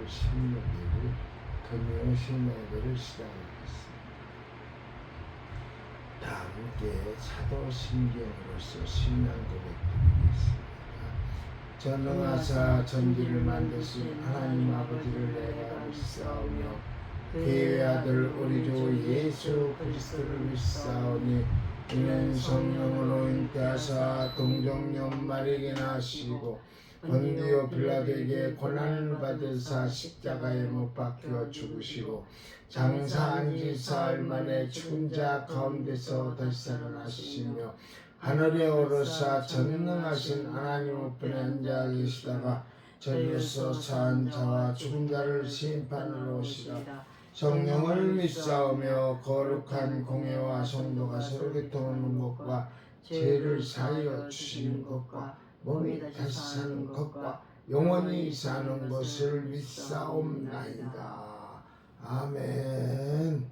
16일 금요 신학을 시작하겠습니다. 다 함께 사도신경으로서 신앙 고백드리겠습니다. 전능하사 천지를 만드신 하나님 아버지를 내가 믿사오며 그의 아들 우리 주 예수 그리스도를 믿사오니 이는 성령으로 잉태하사 동정녀 마리아에게 나시고 본디오 빌라도에게 고난을 받으사 십자가에 못 박혀 죽으시고 장사한 지 사흘 만에 죽은 자 가운데서 다시 살아나시며 하늘에 오르사 전능하신 하나님 우편에 앉아 계시다가 저리로서 사한 자와 죽은 자를 심판하러 오시라. 성령을 믿사오며 거룩한 공회와 성도가 서로 교통하는 것과 죄를 사하여 주시는 것과 몸이 다시 사는 것과 영원히 사는 것을 믿사옵나이다. 아멘.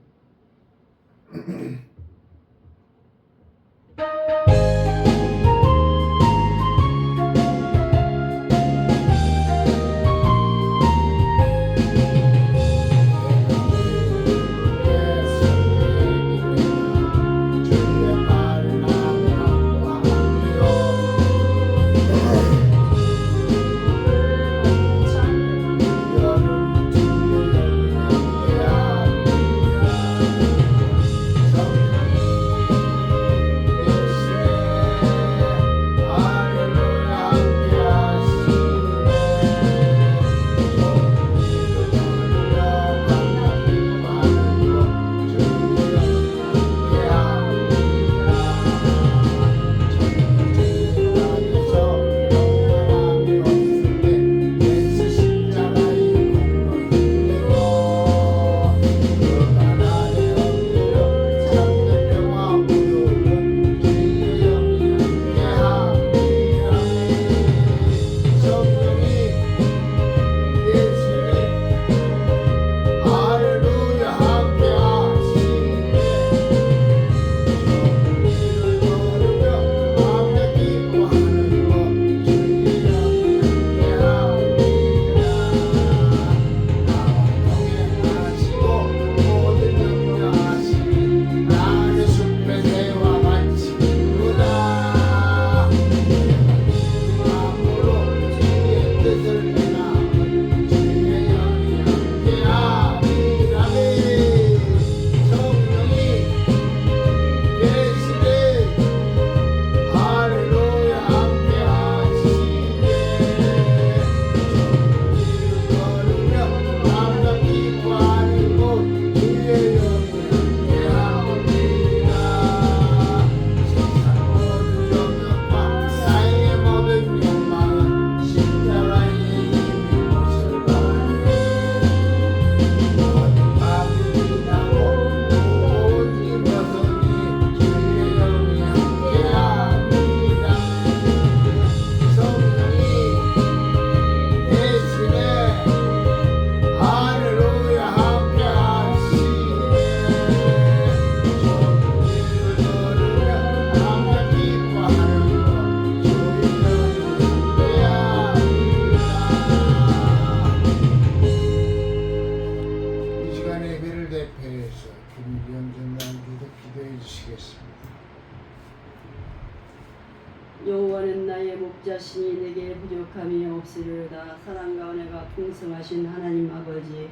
여호와는 나의 목자시니 내게 부족함이 없으리로다. 사랑과 은혜가 풍성하신 하나님 아버지,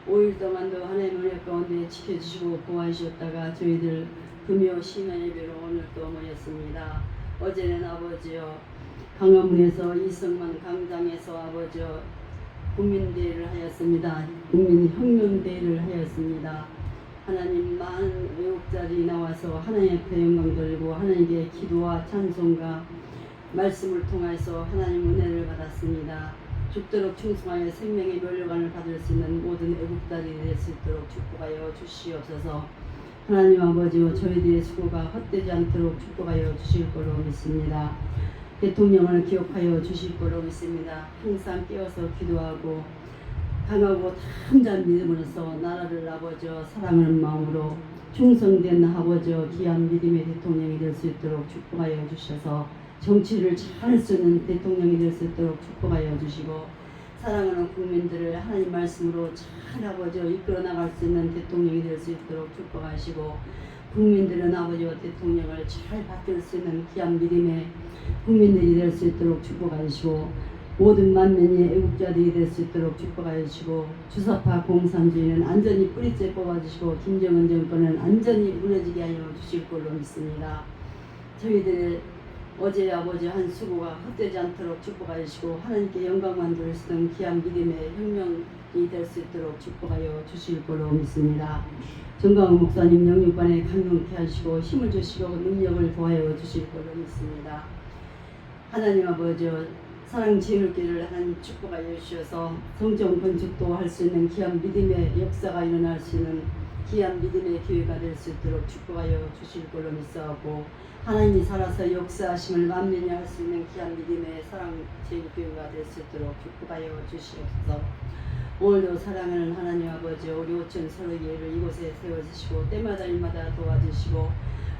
5일 동안도 하나님의 은혜 가운데 지켜주시고 보호하셨다가 저희들 금요 신앙 예배로 오늘 또 모였습니다. 어제는 아버지여 강화문에서 이성만 강당에서 아버지여 국민대회를 하였습니다. 국민혁명대회를 하였습니다. 하나님 많은 외국자들이 나와서 하나님 앞에 영광 돌리고 하나님께 기도와 찬송과 말씀을 통해서 하나님 은혜를 받았습니다. 죽도록 충성하여 생명의 멸류관을 받을 수 있는 모든 애국자들이 될 수 있도록 축복하여 주시옵소서. 하나님 아버지와 저희들의 수고가 헛되지 않도록 축복하여 주실 거로 믿습니다. 대통령을 기억하여 주실 거로 믿습니다. 항상 깨어서 기도하고 강하고 담대한 믿음으로써 나라를 아버지와 사랑하는 마음으로 충성된 아버지와 귀한 믿음의 대통령이 될 수 있도록 축복하여 주셔서 정치를 잘 쓰는 대통령이 될 수 있도록 축복하여 주시고 사랑하는 국민들을 하나님 말씀으로 잘 아버지와 이끌어 나갈 수 있는 대통령이 될 수 있도록 축복하시고 국민들은 아버지와 대통령을 잘 받들 수 있는 귀한 믿음의 국민들이 될 수 있도록 축복하시고 모든 만민이 애국자들이 될 수 있도록 축복하시고 주사파 공산주의는 안전히 뿌리째 뽑아주시고 김정은 정권은 안전히 무너지게 하여 주실 걸로 믿습니다. 저희들의 어제 아버지 한 수고가 헛되지 않도록 축복하시고 하나님께 영광만 돌리시던 귀한 믿음의 혁명이 될 수 있도록 축복하여 주실 걸로 믿습니다. 정광훈 목사님 영육반에 강력케 하시고 힘을 주시고 능력을 더하여 주실 걸로 믿습니다. 하나님 아버지 사랑 지혜롭기를 하나님 축복하여 주셔서 성전 건축도 할 수 있는 귀한 믿음의 역사가 일어날 수 있는 귀한 믿음의 교회가 될 수 있도록 축복하여 주실 걸로 믿사오고 하나님이 살아서 역사하심을 만면히 할 수 있는 귀한 믿음의 사랑 제일교회가 될 수 있도록 축복하여 주시옵소서. 오늘도 사랑하는 하나님 아버지 우리 오천 서로교회를 이곳에 세워주시고 때마다 일마다 도와주시고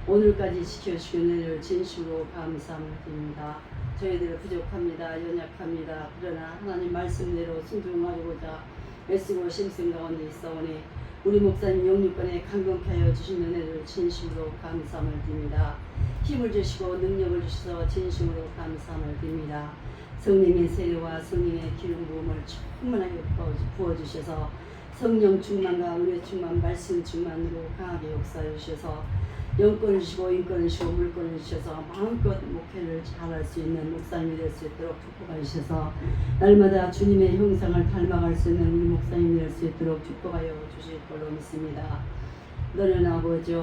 오늘까지 지켜주시고 은혜를 진심으로 감사함을 드립니다. 저희들 부족합니다. 연약합니다. 그러나 하나님 말씀대로 순종하고자 애쓰고 심승 가운데 있사오니 우리 목사님 영육간에 강건케 하여 주신 은혜를 진심으로 감사함을 드립니다. 힘을 주시고 능력을 주셔서 진심으로 감사함을 드립니다. 성령의 세례와 성령의 기름 부음을 충만하게 부어주셔서 성령 충만과 은혜 충만 말씀 충만으로 강하게 역사해 주셔서 영권을 주시고 인권을 주시고 물권을 주셔서 마음껏 목회를 잘할 수 있는 목사님이 될 수 있도록 축복하여 주셔서 날마다 주님의 형상을 닮아갈 수 있는 우리 목사님이 될 수 있도록 축복하여 주실 걸로 믿습니다. 너는 아버지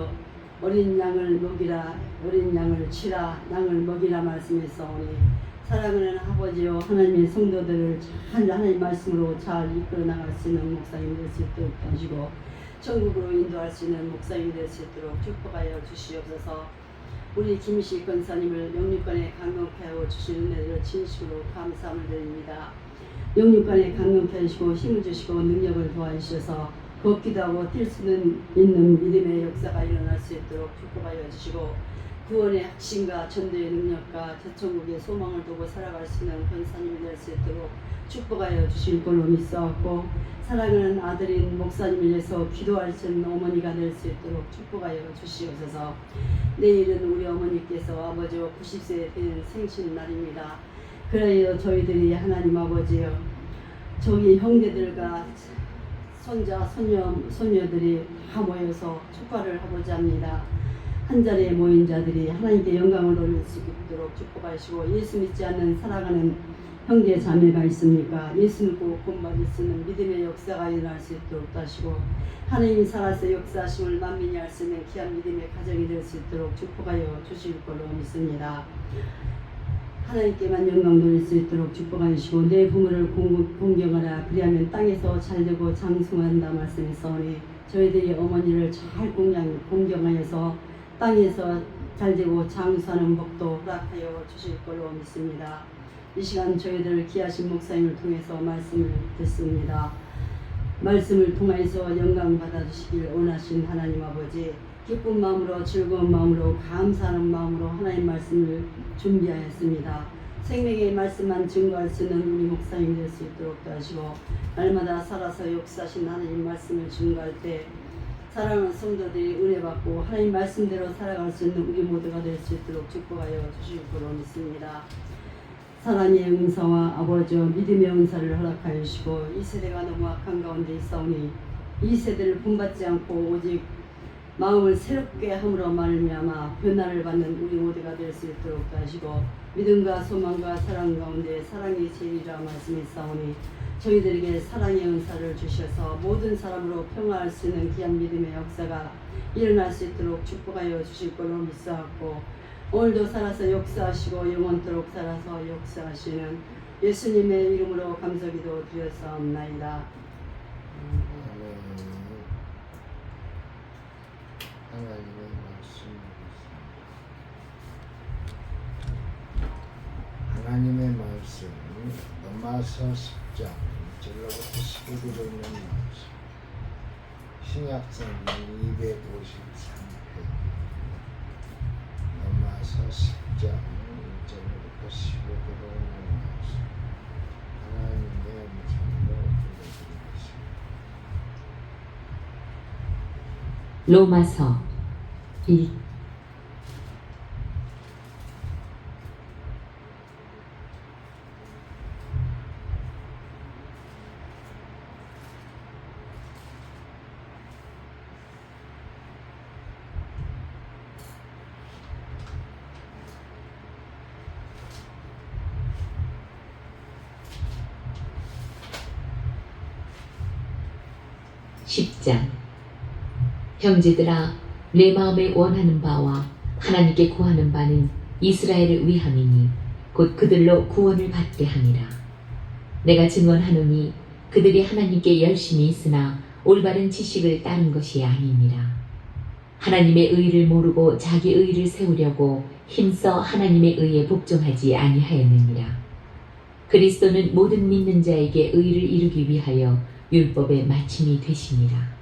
어린 양을 먹이라 어린 양을 치라 양을 먹이라 말씀했사오니 사랑하는 아버지요 하나님의 성도들을 잘 하나님 말씀으로 잘 이끌어 나갈 수 있는 목사님이 될 수 있도록 하시고 천국으로 인도할 수 있는 목사님이 될 수 있도록 축복하여 주시옵소서. 우리 김식 권사님을 영육간에 강건케 하여 주시는 은혜를 진심으로 감사함을 드립니다. 영육간에 강건케 하시고 힘을 주시고 능력을 도와주셔서 걷기도 하고 뛸 수는 있는 믿음의 역사가 일어날 수 있도록 축복하여 주시고 구원의 확신과 전도의 능력과 저천국의 소망을 두고 살아갈 수 있는 권사님이 될 수 있도록 축복하여 주실 걸로 믿사옵고 사랑하는 아들인 목사님을 위해서 기도할 수 있는 어머니가 될 수 있도록 축복하여 주시옵소서. 내일은 우리 어머니께서 아버지와 90세 되는 생신날입니다. 그래요 저희들이 하나님 아버지요 저기 형제들과 손자 손녀들이 다 모여서 축하를 하고자 합니다. 한 자리에 모인 자들이 하나님께 영광을 돌릴 수 있도록 축복하시고 예수 믿지 않는 살아가는 형제 자매가 있습니까? 예수 믿고 본받을 수 있는 믿음의 역사가 일어날 수 있도록 하시고 하나님이 살아서 역사하심을 만민이 할 수 있는 귀한 믿음의 가정이 될 수 있도록 축복하여 주실 걸로 믿습니다. 하나님께만 영광 돌릴 수 있도록 축복하시고 내 부모를 공경하라 그리하면 땅에서 잘되고 장수한다 말씀했사오니 저희들이 어머니를 잘 공경하여서 땅에서 잘되고 장수하는 복도 허락하여 주실 걸로 믿습니다. 이 시간 저희들 귀하신 목사님을 통해서 말씀을 듣습니다. 말씀을 통해서 영광 받아주시길 원하신 하나님 아버지 기쁜 마음으로 즐거운 마음으로 감사하는 마음으로 하나님 말씀을 준비하였습니다. 생명의 말씀만 증거할 수 있는 우리 목사님이 될 수 있도록 하시고 날마다 살아서 역사하신 하나님 말씀을 증거할 때 사랑하는 성도들이 은혜 받고 하나님 말씀대로 살아갈 수 있는 우리 모두가 될 수 있도록 축복하여 주실 거로 믿습니다. 사랑의 은사와 아버지와 믿음의 은사를 허락하여 주시고 이 세대가 너무 악한 가운데 있사오니 이 세대를 본받지 않고 오직 마음을 새롭게 함으로 말미암아 변화를 받는 우리 모두가 될 수 있도록 하시고 믿음과 소망과 사랑 가운데 사랑이 제일이라 말씀했사오니 저희들에게 사랑의 은사를 주셔서 모든 사람으로 평화할 수 있는 귀한 믿음의 역사가 일어날 수 있도록 축복하여 주실 걸로 믿사옵고 오늘도 살아서 역사하시고 영원토록 살아서 역사하시는 예수님의 이름으로 감사기도 드렸사옵나이다. 하나님의 말씀 하나님의 말씀 로마서 10장 1절로부터 19절에 있는 말씀 신약성 253페이지 로마서 10장 1절로부터 15절에 있는 말씀 하나님의 말씀 로마서 1. (10장) 형제들아, 내 마음에 원하는 바와 하나님께 구하는 바는 이스라엘을 위함이니 곧 그들로 구원을 받게 함이라. 내가 증언하노니 그들이 하나님께 열심히 있으나 올바른 지식을 따른 것이 아니니라. 하나님의 의를 모르고 자기 의를 세우려고 힘써 하나님의 의에 복종하지 아니하였느니라. 그리스도는 모든 믿는 자에게 의를 이루기 위하여 율법의 마침이 되심이라.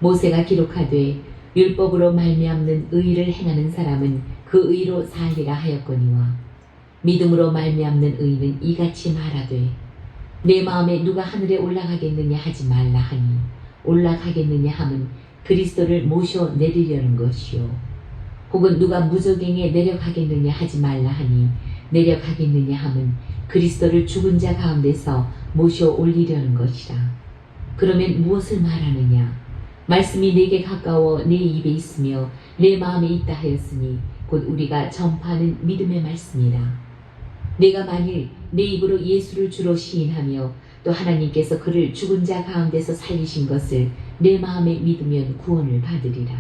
모세가 기록하되 율법으로 말미암는 의를 행하는 사람은 그 의로 살리라 하였거니와 믿음으로 말미암는 의는 이같이 말하되 내 마음에 누가 하늘에 올라가겠느냐 하지 말라 하니 올라가겠느냐 함은 그리스도를 모셔 내리려는 것이요 혹은 누가 무저갱에 내려가겠느냐 하지 말라 하니 내려가겠느냐 함은 그리스도를 죽은 자 가운데서 모셔 올리려는 것이라. 그러면 무엇을 말하느냐? 말씀이 내게 가까워 내 입에 있으며 내 마음에 있다 하였으니 곧 우리가 전파하는 믿음의 말씀이라. 내가 만일 내 입으로 예수를 주로 시인하며 또 하나님께서 그를 죽은 자 가운데서 살리신 것을 내 마음에 믿으면 구원을 받으리라.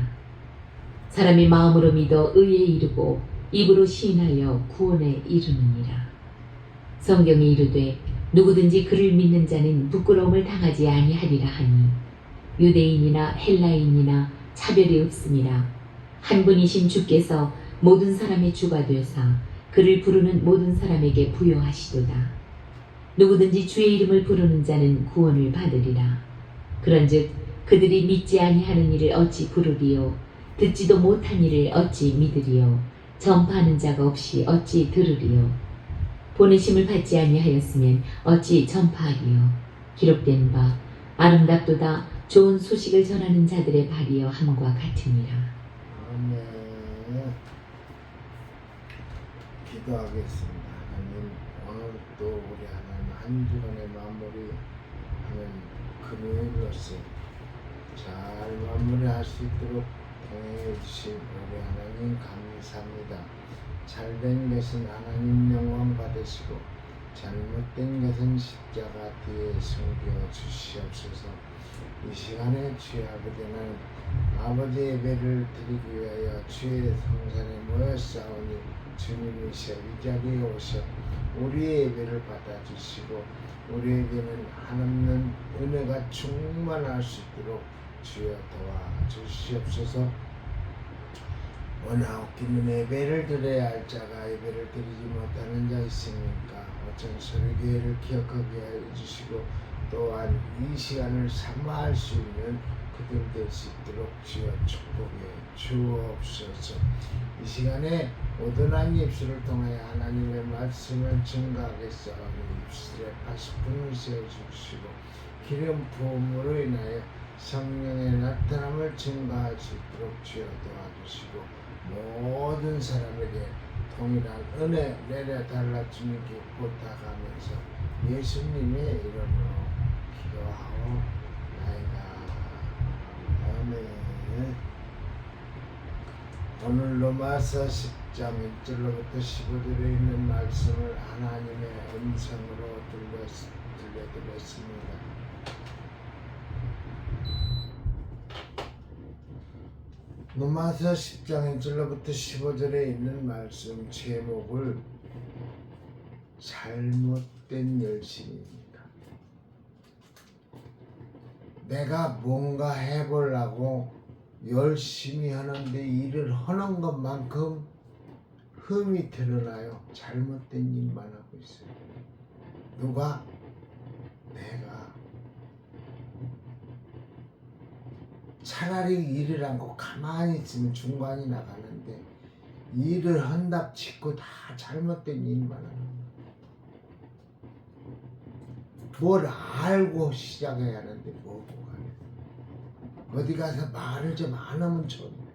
사람이 마음으로 믿어 의에 이르고 입으로 시인하여 구원에 이르느니라. 성경이 이르되 누구든지 그를 믿는 자는 부끄러움을 당하지 아니하리라 하니 유대인이나 헬라인이나 차별이 없음이라. 한 분이신 주께서 모든 사람의 주가 되사 그를 부르는 모든 사람에게 부여하시도다. 누구든지 주의 이름을 부르는 자는 구원을 받으리라. 그런즉 그들이 믿지 아니하는 이를 어찌 부르리요? 듣지도 못한 이를 어찌 믿으리요? 전파하는 자가 없이 어찌 들으리요? 보내심을 받지 아니하였으면 어찌 전파하리요? 기록된 바 아름답도다 좋은 소식을 전하는 자들의 발이여 함과 같으니라. 아멘. 기도하겠습니다. 하나님, 오늘 또 우리 하나님 한 주간의 마무리하는 금요일로서 잘 마무리할 수 있도록 동행해 주신 우리 하나님 감사합니다. 잘된 것은 하나님 영광 받으시고 잘못된 것은 십자가 뒤에 숨겨 주시옵소서. 이 시간에 주의 아버지는 아버지 예배를 드리기 위하여 주의 성산에 모였사오니 주님이셔 이 자리에 오셔 우리의 예배를 받아주시고 우리에게는 한없는 은혜가 충만할 수 있도록 주여 도와주시옵소서. 원하옵기는 예배를 드려야 할 자가 예배를 드리지 못하는 자 있습니까? 어쩐 설교회를 기억하게 해주시고 또한 이 시간을 사모할 수 있는 그들 될 수 있도록 주여 축복해 주옵소서. 이 시간에 오든한 입술을 통하여 하나님의 말씀을 증가하겠사오니 입술에 80분을 세워주시고 기름 부음으로 인하여 성령의 나타남을 증가할 수 있도록 주여 도와주시고 모든 사람에게 동일한 은혜 내려달라 주님께 부탁하면서 예수님의 이름으로 기도하오 나이다. 아멘. 오늘 로마서 10장 1절로부터 15절에 있는 말씀을 하나님의 음성으로 들려드렸습니다. 로마서 10장 1절로부터 15절에 있는 말씀 제목을 잘못된 열심입니다. 내가 뭔가 해보려고 열심히 하는데 일을 하는 것만큼 흠이 드러나요. 잘못된 일만 하고 있어요. 누가? 내가. 차라리 일을 하고 가만히 있으면 중간이 나가는데 일을 한답치고 다 잘못된 일만 하는 거예요. 뭘 알고 시작해야 하는데 뭐고 하겠어요. 어디 가서 말을 좀 안 하면 좋네.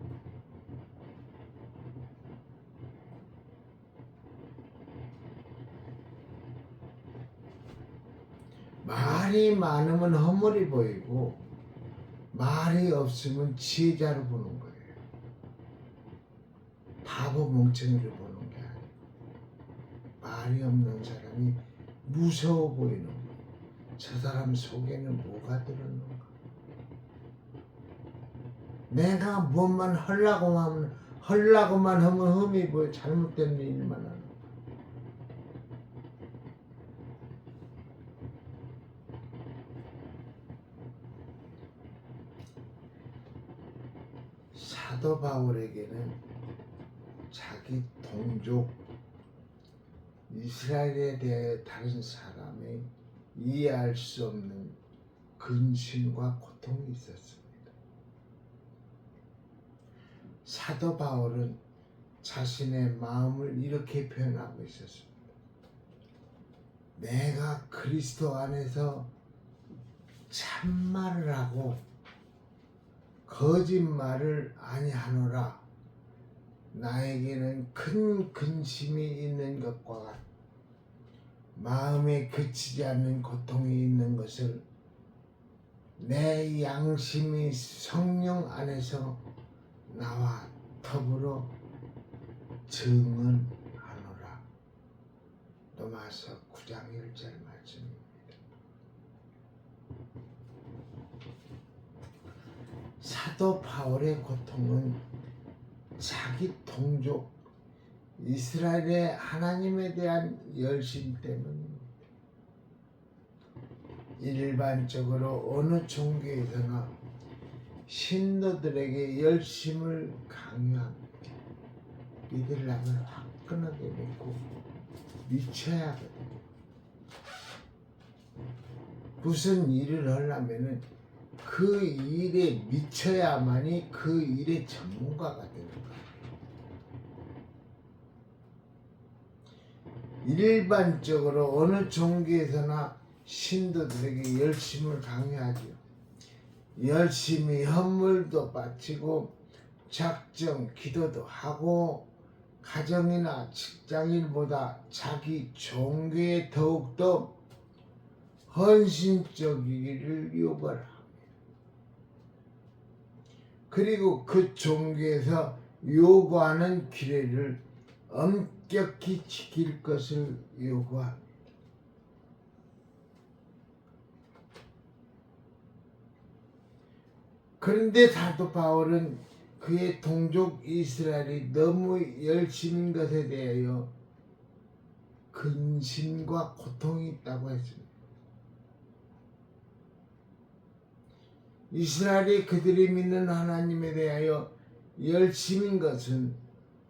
말이 많으면 허물이 보이고 말이 없으면 지혜자로 보는 거예요. 바보 멍청이를 보는 게 아니고 말이 없는 사람이 무서워 보이는 거예요. 저 사람 속에는 뭐가 들었는가? 내가 뭐만 하려고만 하면 흠이 보여. 잘못된 일만 하는 거야. 사도 바울에게는 자기 동족 이스라엘에 대해 다른 사람이 이해할 수 없는 근심과 고통이 있었습니다. 사도 바울은 자신의 마음을 이렇게 표현하고 있었습니다. 내가 그리스도 안에서 참말을 하고 거짓말을 아니하노라. 나에게는 큰 근심이 있는 것과 같아 마음에 그치지 않는 고통이 있는 것을 내 양심이 성령 안에서 나와 더불어 증언하노라. 로마서 9장 1절 말씀입니다. 사도 바울의 고통은 자기 동족 이스라엘의 하나님에 대한 열심 때문입니다. 일반적으로 어느 종교에서나 신도들에게 열심을 강요합니다. 믿으려면 화끈하게 믿고 미쳐야 하거든요. 무슨 일을 하려면은 그 일에 미쳐야만이 그 일의 전문가가 되는 거예요. 일반적으로 어느 종교에서나 신도들에게 열심을 강요하죠. 열심히 헌물도 바치고 작정 기도도 하고 가정이나 직장인보다 자기 종교에 더욱더 헌신적이기를 요구합니다. 그리고 그 종교에서 요구하는 규례를 엄격히 지킬 것을 요구합니다. 그런데 사도 바울은 그의 동족 이스라엘이 너무 열심인 것에 대하여 근심과 고통이 있다고 했습니다. 이스라엘이 그들이 믿는 하나님에 대하여 열심인 것은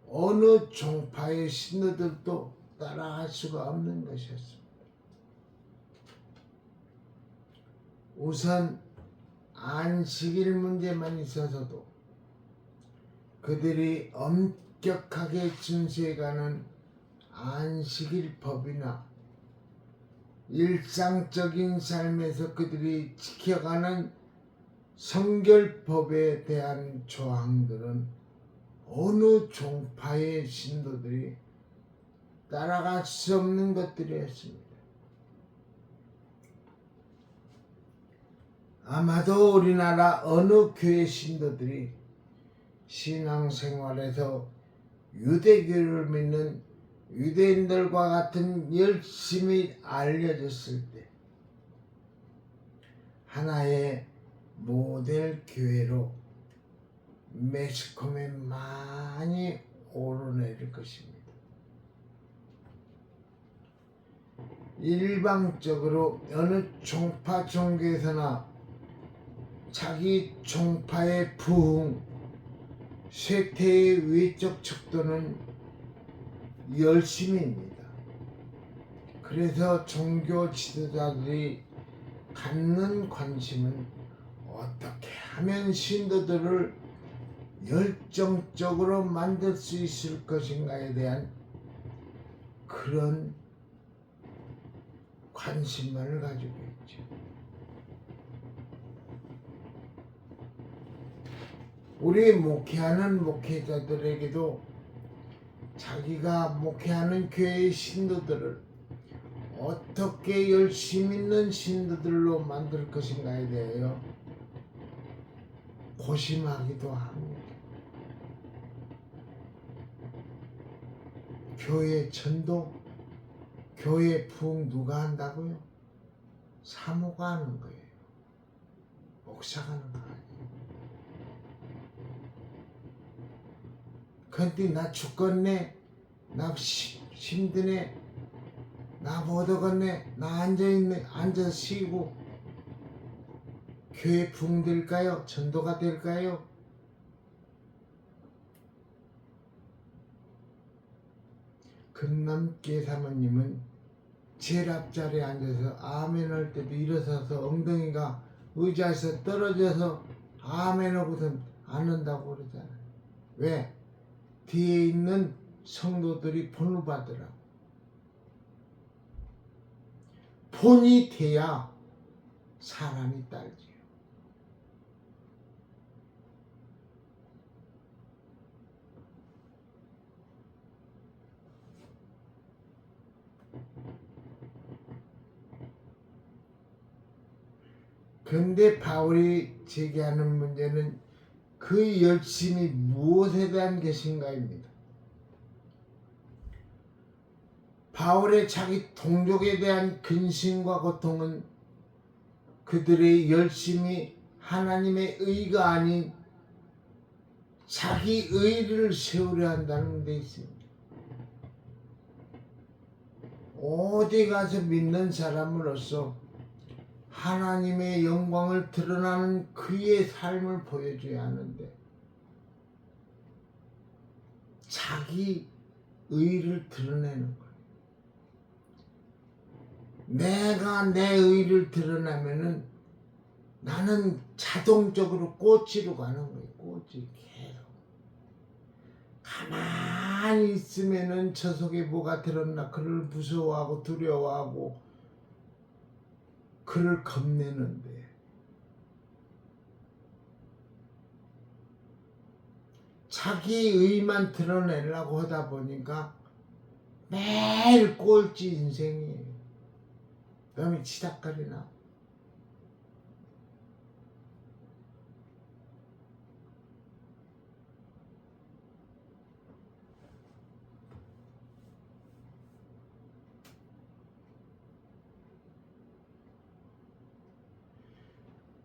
어느 종파의 신도들도 따라할 수가 없는 것이었습니다. 우선 안식일 문제만 있어서도 그들이 엄격하게 준수해가는 안식일 법이나 일상적인 삶에서 그들이 지켜가는 성결법에 대한 조항들은 어느 종파의 신도들이 따라갈 수 없는 것들이었습니다. 아마도 우리나라 어느 교회 신도들이 신앙생활에서 유대교를 믿는 유대인들과 같은 열심히 알려졌을 때 하나의 모델 교회로 매스컴에 많이 오르내릴 것입니다. 일방적으로 어느 종파 종교에서나 자기 종파의 부흥, 쇠퇴의 외적 척도는 열심입니다. 그래서 종교 지도자들이 갖는 관심은 어떻게 하면 신도들을 열정적으로 만들 수 있을 것인가에 대한 그런 관심만을 가지고 있죠. 우리 목회하는 목회자들에게도 자기가 목회하는 교회의 신도들을 어떻게 열심 있는 신도들로 만들 것인가에 대하여 고심하기도 합니다. 교회 전도, 교회 부흥 누가 한다고요? 사모가 하는 거예요. 목사가 하는 거 아니에요. 근데 나 죽겠네, 나 힘드네, 나 못 오겠네, 나 앉아있네, 앉아서 쉬고 교회 부흥될까요? 전도가 될까요? 금남계 사모님은 제일 앞자리에 앉아서 아멘 할 때도 일어서서 엉덩이가 의자에서 떨어져서 아멘 하고선 안 한다고 그러잖아요. 왜? 뒤에 있는 성도들이 본을 받으라고. 본이 돼야 사람이 딸지요. 그런데 바울이 제기하는 문제는 그 열심이 무엇에 대한 것인가입니다. 바울의 자기 동족에 대한 근심과 고통은 그들의 열심이 하나님의 의가 아닌 자기 의를 세우려 한다는 데 있습니다. 어디 가서 믿는 사람으로서 하나님의 영광을 드러나는 그의 삶을 보여줘야 하는데 자기 의를 드러내는 거예요. 내가 내 의를 드러내면은 나는 자동적으로 꼬치로 가는 거예요. 꼬치 계속. 가만히 있으면은 저 속에 뭐가 들었나 그를 무서워하고 두려워하고 그를 겁내는데 자기 의만 드러내려고 하다 보니까 매일 꼴찌 인생이에요. 그러면 치닥거리나.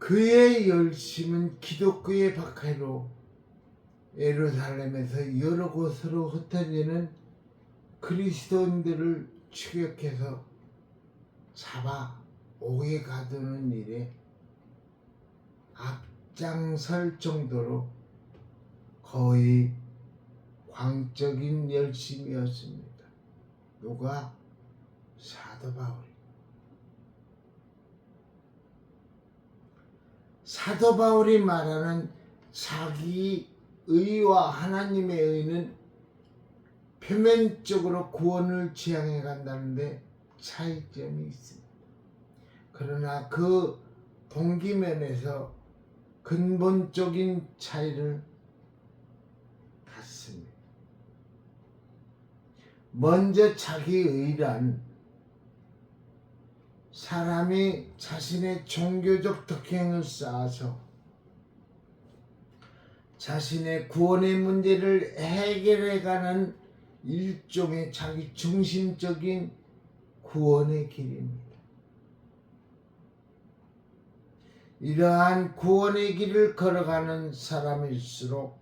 그의 열심은 기독교의 박해로 예루살렘에서 여러 곳으로 흩어지는 그리스도인들을 추격해서 잡아 옥에 가두는 일에 앞장설 정도로 거의 광적인 열심이었습니다. 누가? 사도 바울이. 사도 바울이 말하는 자기 의와 하나님의 의는 표면적으로 구원을 지향해 간다는데 차이점이 있습니다. 그러나 그 동기면에서 근본적인 차이를 갖습니다. 먼저 자기 의란 사람이 자신의 종교적 덕행을 쌓아서 자신의 구원의 문제를 해결해가는 일종의 자기 중심적인 구원의 길입니다. 이러한 구원의 길을 걸어가는 사람일수록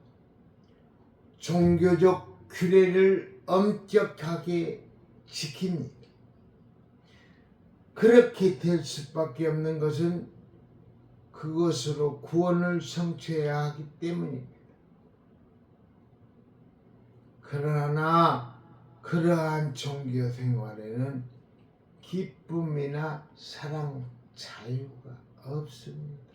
종교적 규례를 엄격하게 지킵니다. 그렇게 될 수밖에 없는 것은 그것으로 구원을 성취해야 하기 때문입니다. 그러나 그러한 종교 생활에는 기쁨이나 사랑, 자유가 없습니다.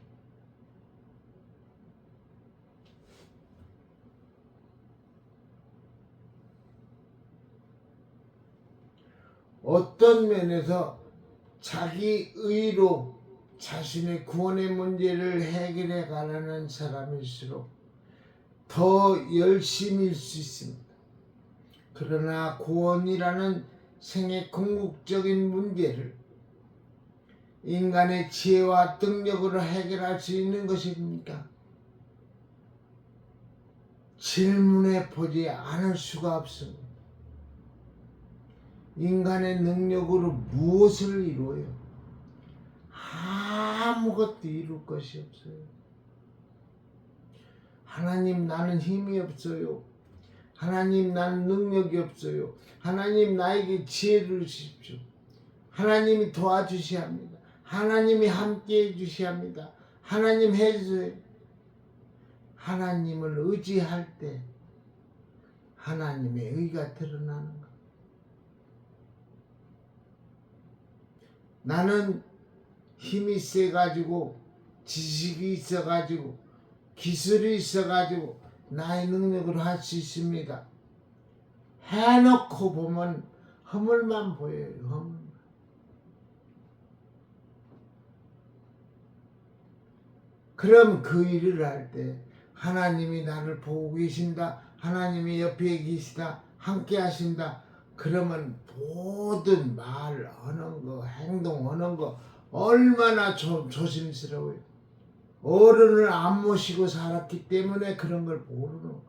어떤 면에서 자기 의로 자신의 구원의 문제를 해결해 가려는 사람일수록 더 열심일 수 있습니다. 그러나 구원이라는 생의 궁극적인 문제를 인간의 지혜와 능력으로 해결할 수 있는 것입니까? 질문해 보지 않을 수가 없습니다. 인간의 능력으로 무엇을 이루어요? 아무것도 이룰 것이 없어요. 하나님, 나는 힘이 없어요. 하나님, 나는 능력이 없어요. 하나님, 나에게 지혜를 주십시오. 하나님이 도와주셔야 합니다. 하나님이 함께해 주셔야 합니다. 하나님 해주세요. 하나님을 의지할 때 하나님의 의가 드러나는 것. 나는 힘이 세가지고 지식이 있어가지고 기술이 있어가지고 나의 능력으로 할 수 있습니다. 해놓고 보면 허물만 보여요. 허물만. 그럼 그 일을 할 때 하나님이 나를 보고 계신다. 하나님이 옆에 계시다. 함께 하신다. 그러면 모든 말 하는 거, 행동 하는 거 얼마나 조심스러워요. 어른을 안 모시고 살았기 때문에 그런 걸 모르는 거.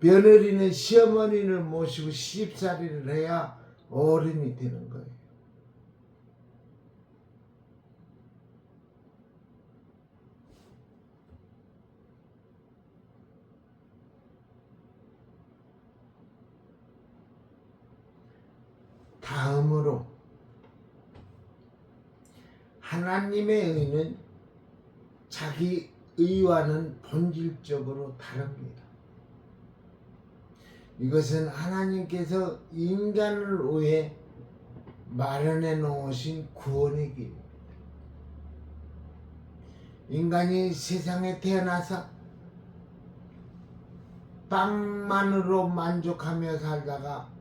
며느리는 시어머니를 모시고 시집살이를 해야 어른이 되는 거예요. 다음으로 하나님의 의는 자기 의와는 본질적으로 다릅니다. 이것은 하나님께서 인간을 위해 마련해 놓으신 구원의 길입니다. 인간이 세상에 태어나서 빵만으로 만족하며 살다가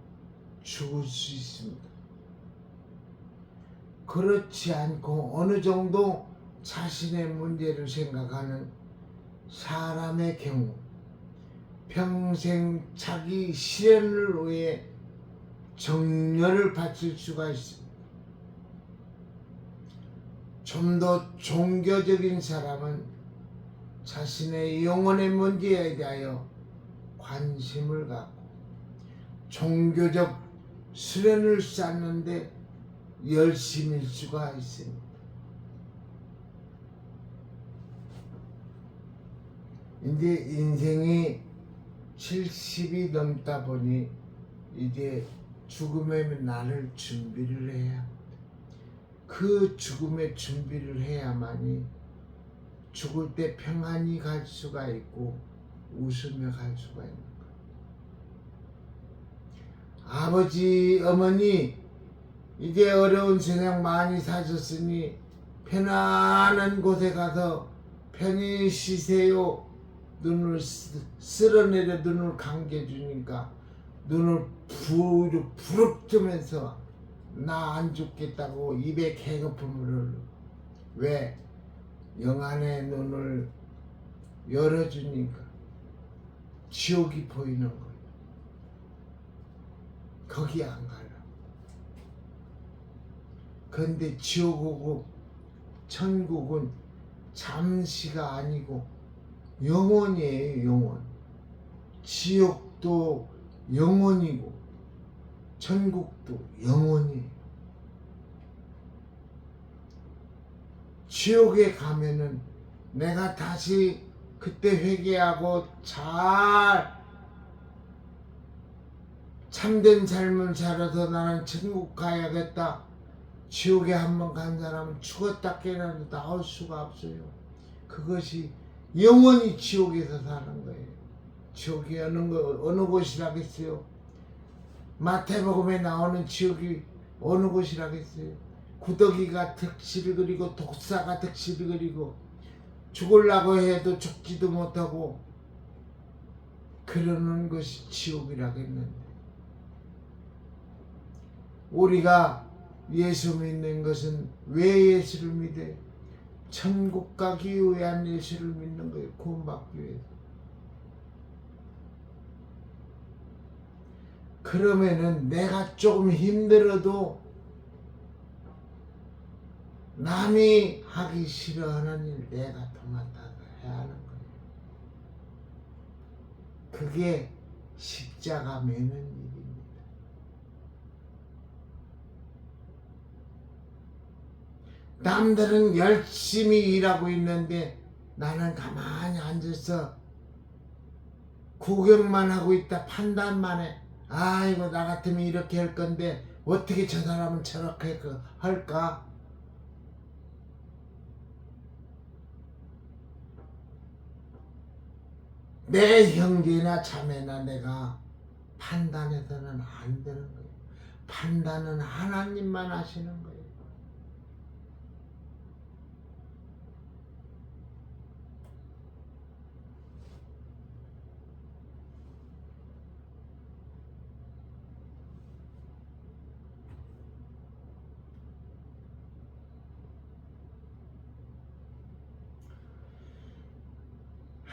죽을 수 있습니다. 그렇지 않고 어느 정도 자신의 문제를 생각하는 사람의 경우 평생 자기 실현을 위해 정열을 바칠 수가 있습니다. 좀 더 종교적인 사람은 자신의 영혼의 문제에 대하여 관심을 갖고 종교적 수련을 쌓는데 열심일 수가 있습니다. 이제 인생이 70이 넘다 보니 이제 죽음의 날을 준비를 해야 합니다. 그 죽음의 준비를 해야만이 죽을 때 평안히 갈 수가 있고 웃으며 갈 수가 있는 거예요. 아버지, 어머니 이제 어려운 세상 많이 사셨으니 편안한 곳에 가서 편히 쉬세요. 눈을 쓸어내려 눈을 감겨주니까 눈을 부릅뜨면서 나 안 죽겠다고 입에 개거품을 흘러. 왜? 영안의 눈을 열어주니까 지옥이 보이는 거예요. 거기 안 가려. 근데 지옥이고 천국은 잠시가 아니고 영원이에요. 영원. 지옥도 영원이고 천국도 영원이에요. 지옥에 가면은 내가 다시 그때 회개하고 잘 참된 삶을 살아서 나는 천국 가야겠다. 지옥에 한번 간 사람은 죽었다 깨어나도 나올 수가 없어요. 그것이 영원히 지옥에서 사는 거예요. 지옥이 어느 곳이라겠어요? 마태복음에 나오는 지옥이 어느 곳이라겠어요? 구더기가 득실을 그리고 독사가 득실을 그리고 죽으려고 해도 죽지도 못하고 그러는 것이 지옥이라겠는데, 우리가 예수 믿는 것은 왜 예수를 믿어요? 천국 가기 위한 예수를 믿는 거예요. 구원받기 위해서. 그러면은 내가 조금 힘들어도 남이 하기 싫어하는 일 내가 도맡아서 해야 하는 거예요. 그게 십자가 매는 일입니다. 남들은 열심히 일하고 있는데 나는 가만히 앉아서 구경만 하고 있다, 판단만 해. 아이고, 나 같으면 이렇게 할 건데 어떻게 저 사람은 저렇게 할까? 내 형제나 자매나 내가 판단해서는 안 되는 거예요. 판단은 하나님만 하시는 거예요.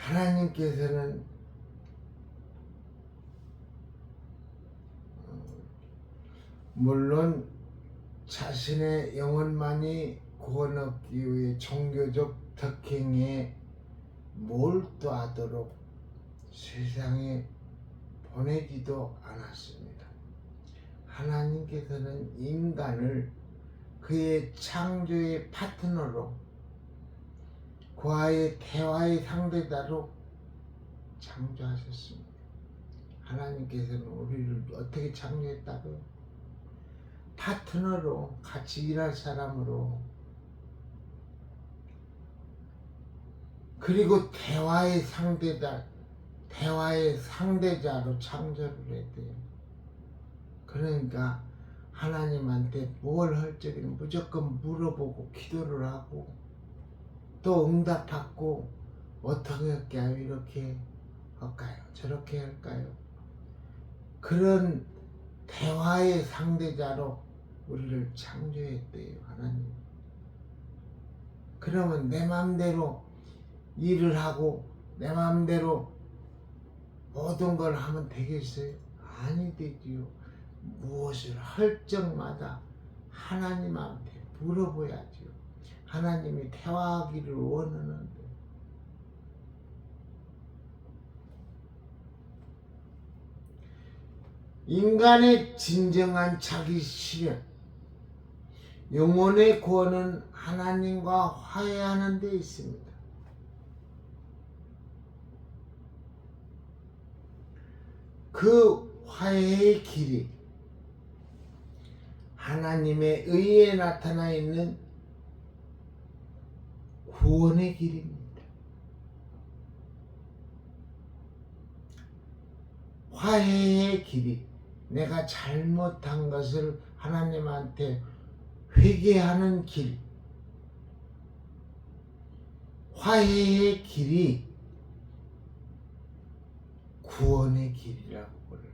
하나님께서는 물론 자신의 영혼만이 구원 얻기 위해 종교적 덕행에 몰두하도록 세상에 보내지도 않았습니다. 하나님께서는 인간을 그의 창조의 파트너로, 그와의 대화의 상대자로 창조하셨습니다. 하나님께서는 우리를 어떻게 창조했다고요? 파트너로, 같이 일할 사람으로, 그리고 대화의 상대자로 창조를 했대요. 그러니까 하나님한테 뭘 할 적에는 무조건 물어보고 기도를 하고 또 응답받고, 어떻게 할까요? 이렇게 할까요? 저렇게 할까요? 그런 대화의 상대자로 우리를 창조했대요, 하나님. 그러면 내 마음대로 일을 하고 내 마음대로 모든 걸 하면 되겠어요? 아니 되지요. 무엇을 할 적마다 하나님한테 물어봐야지요. 하나님이 대화하기를 원하는데. 인간의 진정한 자기 실현, 영혼의 구원은 하나님과 화해하는 데 있습니다. 그 화해의 길이 하나님의 의에 나타나 있는 구원의 길입니다. 화해의 길이, 내가 잘못한 것을 하나님한테 회개하는 길, 화해의 길이 구원의 길이라고 그래요.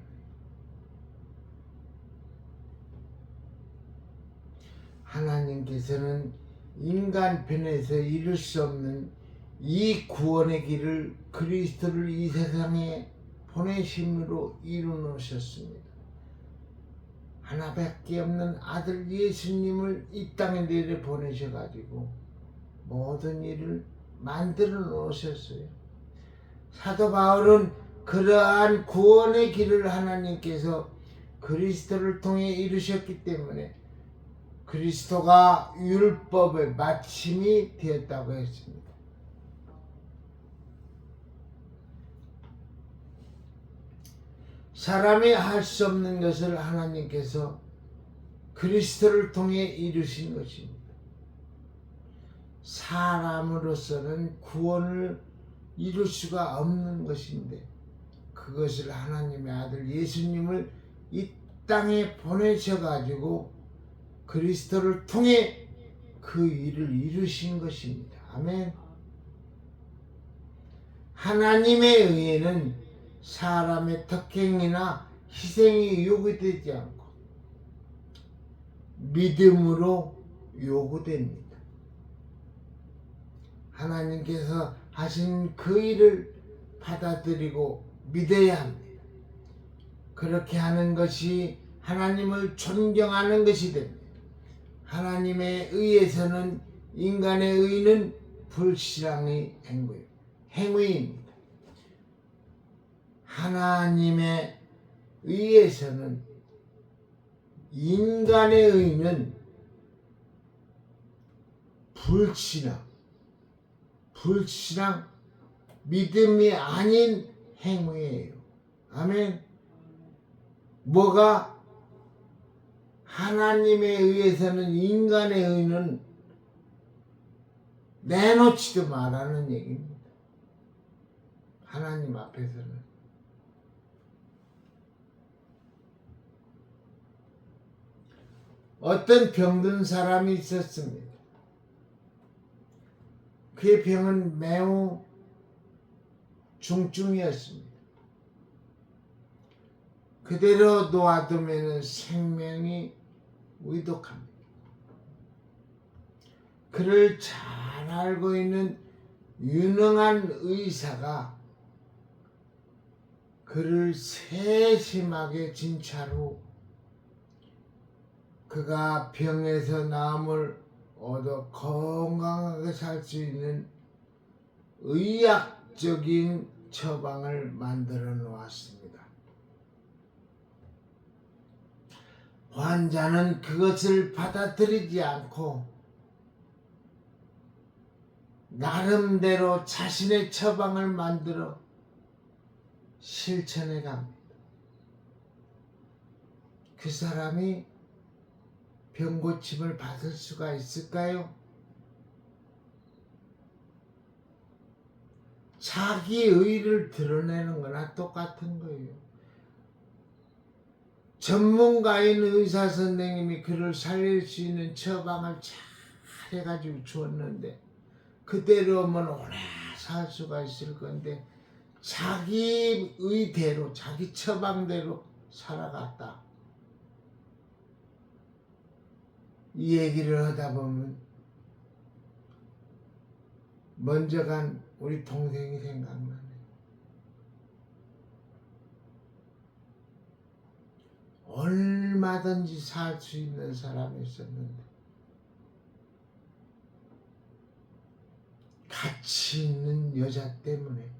하나님께서는 인간 편에서 이룰 수 없는 이 구원의 길을 그리스도를 이 세상에 보내심으로 이루놓으셨습니다. 하나밖에 없는 아들 예수님을 이 땅에 내려 보내셔가지고 모든 일을 만들어 놓으셨어요. 사도 바울은 그러한 구원의 길을 하나님께서 그리스도를 통해 이루셨기 때문에 그리스도가 율법의 마침이 되었다고 했습니다. 사람이 할 수 없는 것을 하나님께서 그리스도를 통해 이루신 것입니다. 사람으로서는 구원을 이룰 수가 없는 것인데 그것을 하나님의 아들 예수님을 이 땅에 보내셔가지고 그리스도를 통해 그 일을 이루신 것입니다. 아멘. 하나님의 의에는 사람의 덕행이나 희생이 요구되지 않고 믿음으로 요구됩니다. 하나님께서 하신 그 일을 받아들이고 믿어야 합니다. 그렇게 하는 것이 하나님을 존경하는 것이 됩니다. 하나님의 의에서는 인간의 의는 불신앙의 행위입니다. 하나님의 의에서는 인간의 의는 불신앙, 믿음이 아닌 행위예요. 아멘. 뭐가? 하나님에 의해서는 인간의 의는 내놓지도 말라는 얘기입니다. 하나님 앞에서는. 어떤 병든 사람이 있었습니다. 그의 병은 매우 중증이었습니다. 그대로 놓아두면 생명이 위독합니다. 그를 잘 알고 있는 유능한 의사가 그를 세심하게 진찰 후 그가 병에서 나음을 얻어 건강하게 살 수 있는 의학적인 처방을 만들어 놓았습니다. 환자는 그것을 받아들이지 않고 나름대로 자신의 처방을 만들어 실천해 갑니다. 그 사람이 병고침을 받을 수가 있을까요? 자기 의를 드러내는 거나 똑같은 거예요. 전문가인 의사 선생님이 그를 살릴 수 있는 처방을 잘 해가지고 주었는데 그대로면 오래 살 수가 있을 건데 자기 의대로 자기 처방대로 살아갔다. 이 얘기를 하다 보면 먼저 간 우리 동생이 생각나네. 얼마든지 살 수 있는 사람이었는데 가치 있는 여자 때문에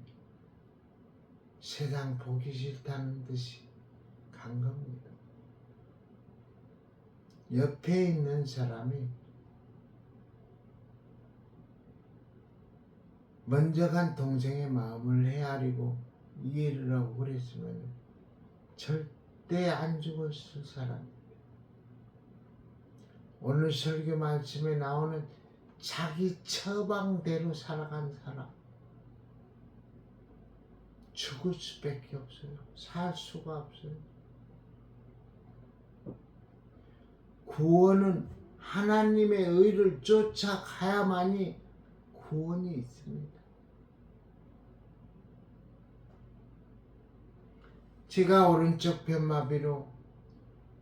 세상 보기 싫다는 듯이 간 겁니다. 옆에 있는 사람이 먼저 간 동생의 마음을 헤아리고 이해를 하고 그랬으면 절대 안 죽었을 사람입니다. 오늘 설교 말씀에 나오는 자기 처방대로 살아간 사람 죽을 수밖에 없어요. 살 수가 없어요. 구원은 하나님의 의를 쫓아가야만이 구원이 있습니다. 제가 오른쪽 편마비로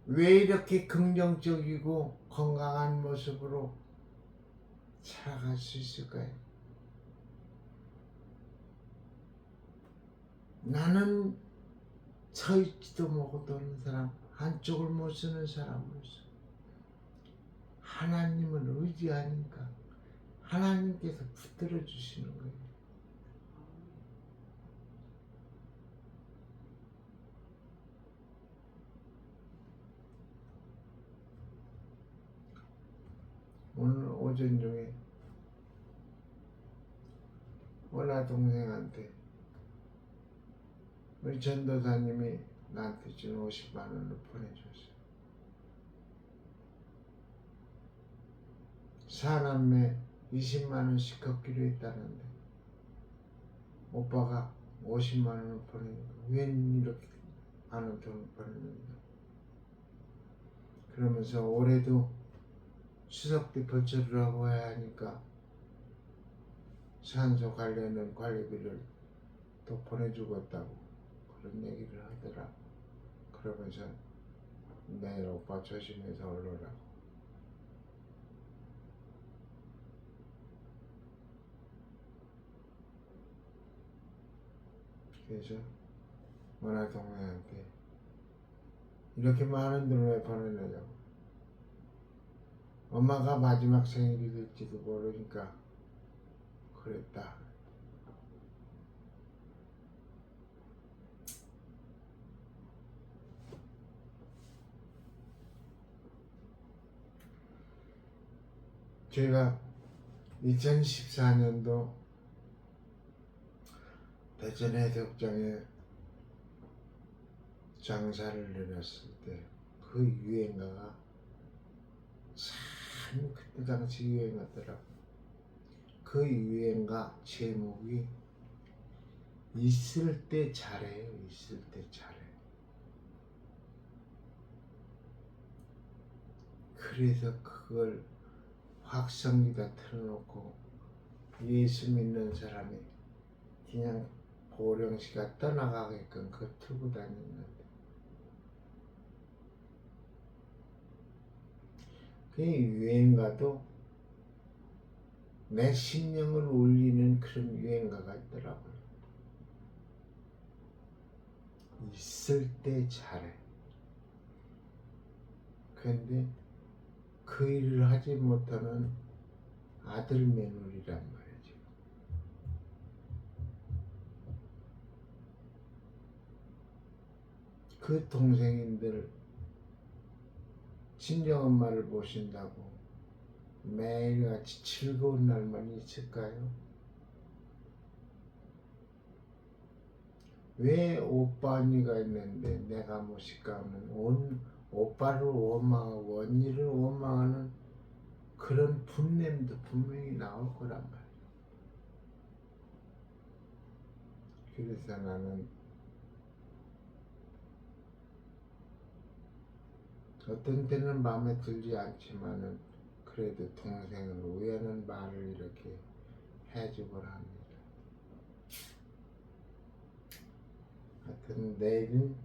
왜 이렇게 긍정적이고 건강한 모습으로 살아갈 수 있을까요? 나는 서 있지도 못하는 사람, 한쪽을 못 쓰는 사람으로서 하나님을 의지하니까 하나님께서 붙들어 주시는 거예요. 오늘 오전 중에 원아 동생한테 우리 전도사님이 나한테 준 50만 원을 보내줬어요. 사남매 20만 원씩 걷기로 했다는데 오빠가 50만 원을 보내니까 웬 이렇게 많은 돈을 보냈는가. 그러면서 올해도 추석 때 벌초를 하고 해야 하니까 산소 관련된 관리비를 또 보내주겠다고 그런 얘기를 하더라. 그러면서 내일 오빠 조심해서 올라라고. 그래서 원화 동생한테 이렇게 많은 돈을 왜 보내느냐고. 엄마가 마지막 생일이 될지도 모르니까 그랬다. 제가 2014년도 대전 해수욕장에 장사를 내렸을 때 그 유행가가 참 그때 당시 유행하더라고. 그 유행가 제목이 있을 때 잘해요. 있을 때 잘해. 그래서 그걸 확성기다 틀어놓고 예수 믿는 사람이 그냥 보령시가 떠나가게끔 그거 틀고 다녔는데, 그 유행가도 내 심령을 울리는 그런 유행가가 있더라고요. 있을 때 잘해. 그런데 그 일을 하지 못하는 아들 며느리란 말이죠. 그 동생인들 친정엄마를 모신다고 매일같이 즐거운 날만 있을까요? 왜 오빠 언니가 있는데 내가 모실까 하면 오빠를 원망하고 언니를 원망하는 그런 분냄도 분명히 나올 거란 말이야. 그래서 나는 어떤 때는 마음에 들지 않지만은 그래도 동생을 위하는 말을 이렇게 해주곤 합니다. 하여튼 내일은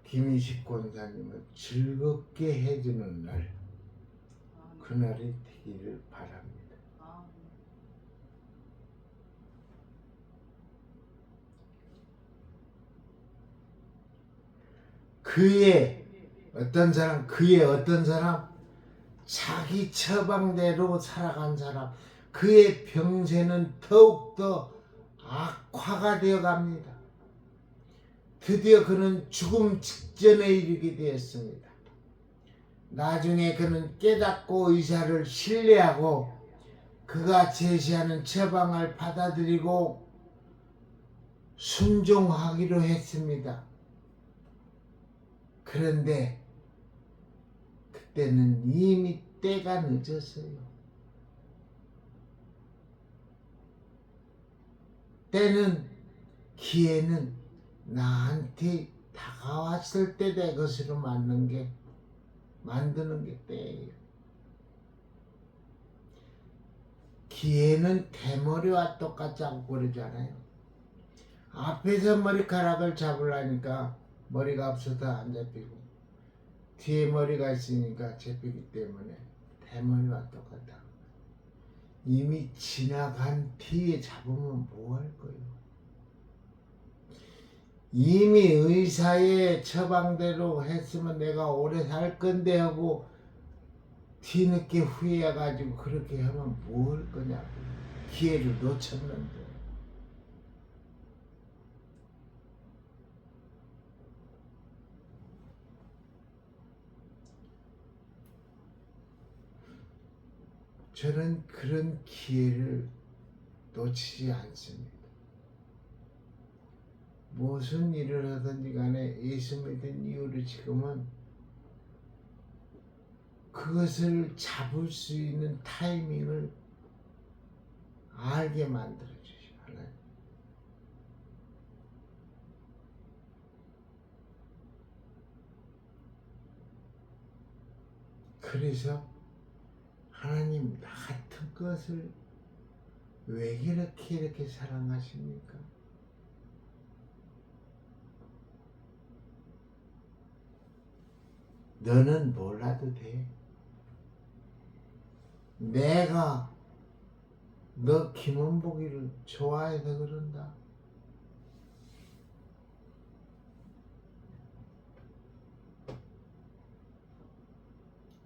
김희식 권사님을 즐겁게 해주는 날, 그날이 되기를 바랍니다. 그의 어떤 사람 자기 처방대로 살아간 사람, 그의 병세는 더욱더 악화가 되어 갑니다. 드디어 그는 죽음 직전에 이르게 되었습니다. 나중에 그는 깨닫고 의사를 신뢰하고 그가 제시하는 처방을 받아들이고 순종하기로 했습니다. 그런데 그때는 이미 때가 늦었어요. 기회는 나한테 다가왔을 때 내 것으로 만드는 게 때예요. 기회는 대머리와 똑같이 하고 그러잖아요. 앞에서 머리카락을 잡으려니까 머리가 없어서 안 잡히고 뒤에 머리가 있으니까 잡히기 때문에 대머리와 똑같다. 이미 지나간 뒤에 잡으면 뭐 할 거예요? 이미 의사의 처방대로 했으면 내가 오래 살 건데 하고 뒤늦게 후회해가지고 그렇게 하면 뭐 할 거냐고. 기회를 놓쳤는데. 저는 그런 기회를 놓치지 않습니다. 무슨 일을 하든지 간에 예수 믿은 이유로 지금은 그것을 잡을 수 있는 타이밍을 알게 만들어 주시오. 하나님. 그래서 하나님 나 같은 것을 왜 이렇게 사랑하십니까? 너는 몰라도 돼. 내가 너 김원복이를 좋아해서 그런다.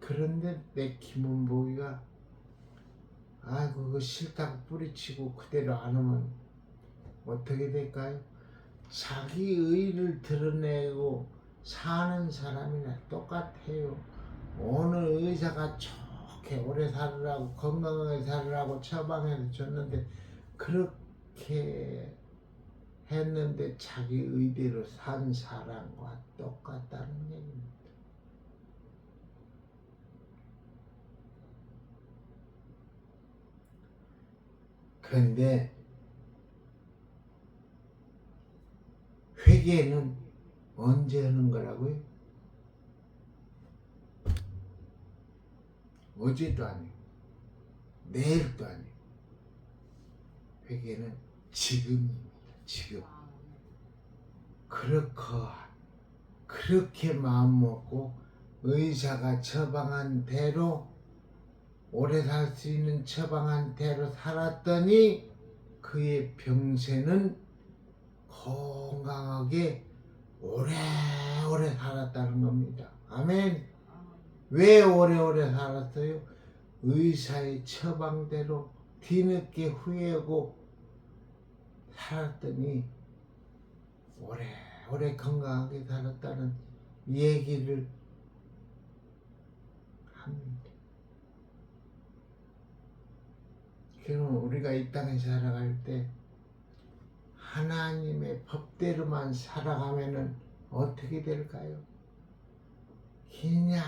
그런데 내 김원복이가 그거 싫다고 뿌리치고 그대로 안 하면 어떻게 될까요? 자기 의를 드러내고 사는 사람이나 똑같아요. 어느 의사가 좋게 오래 살으라고 건강하게 살으라고 처방해서 줬는데 그렇게 했는데 자기 의대로 산 사람과 똑같다는 얘기입니다. 그런데 회개는 언제 하는 거라고요? 어제도 아니고 내일도 아니고 회개는 지금입니다. 지금. 그렇게 마음 먹고 의사가 처방한 대로 오래 살 수 있는 처방한 대로 살았더니 그의 병세는 건강하게 오래오래 살았다는 겁니다. 아멘. 왜 오래오래 살았어요? 의사의 처방대로 뒤늦게 후회하고 살았더니 오래오래 건강하게 살았다는 얘기를 합니다. 그럼 우리가 이 땅에 살아갈 때 하나님의 법대로만 살아가면은 어떻게 될까요? 그냥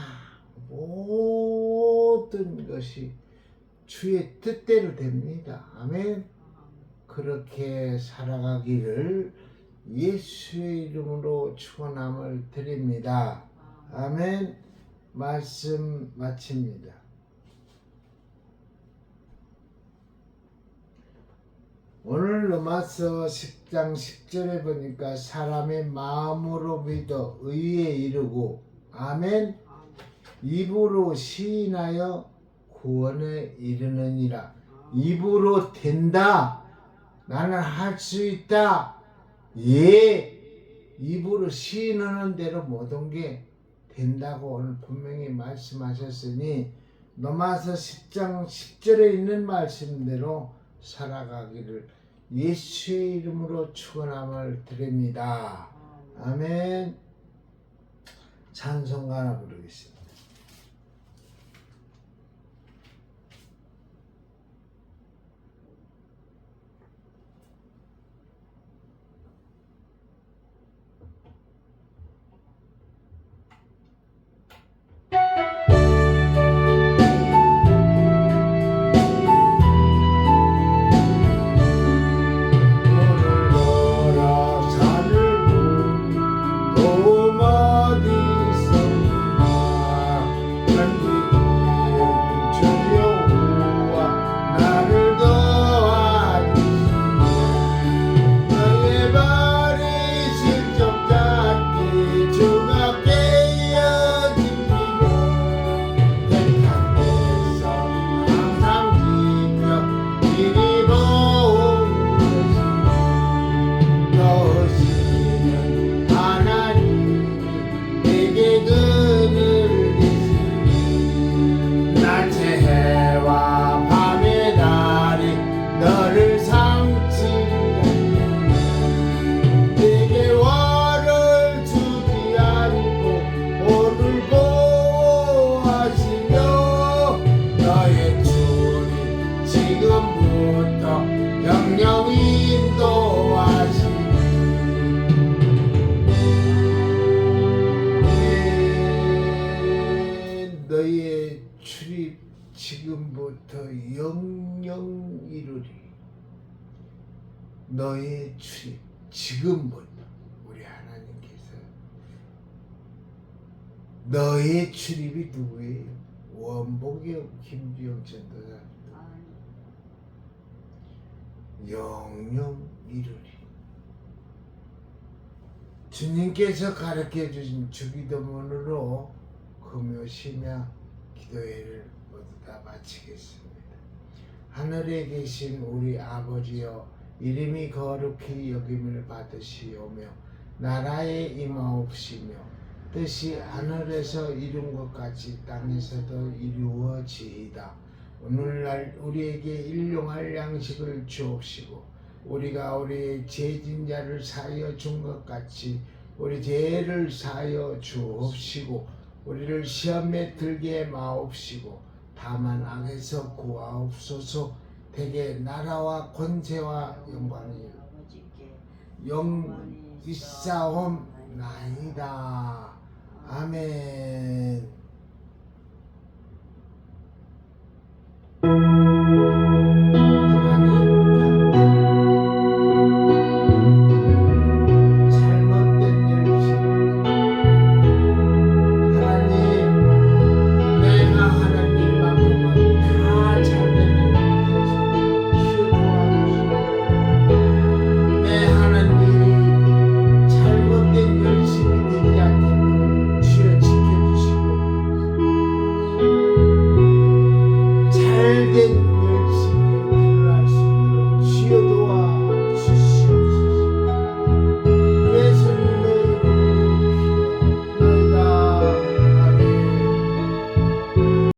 모든 것이 주의 뜻대로 됩니다. 아멘. 그렇게 살아가기를 예수의 이름으로 축원함을 드립니다. 아멘. 말씀 마칩니다. 오늘 로마서 10장 10절에 보니까 사람의 마음으로 믿어 의에 이르고 아멘 입으로 시인하여 구원에 이르느니라. 입으로 된다. 나는 할 수 있다. 입으로 시인하는 대로 모든 게 된다고 오늘 분명히 말씀하셨으니 로마서 10장 10절에 있는 말씀대로 살아가기를 예수의 이름으로 축원함을 드립니다. 아멘. 찬송가 하나 부르겠습니다. 너희의 출입 지금부터 영영 이루리. 너희의 출입 지금부터 우리 하나님께서 너희의 출입이 누구예요? 원복이요 김주영 전도사. 영영 이루리. 주님께서 가르쳐 주신 주기도문으로 금요 심야 기도회를 모두 다 마치겠습니다. 하늘에 계신 우리 아버지여 이름이 거룩히 여김을 받으시오며 나라에 임하옵시며 뜻이 하늘에서 이룬 것 같이 땅에서도 이루어지이다. 오늘날 우리에게 일용할 양식을 주옵시고 우리가 우리의 죄진자를 사하여 준 것 같이 우리 죄를 사하여 주옵시고 우리를 시험에 들게 마옵시고 다만 악에서 구하옵소서. 대개 나라와 권세와 영광이 영 있사옵나이다. 아멘.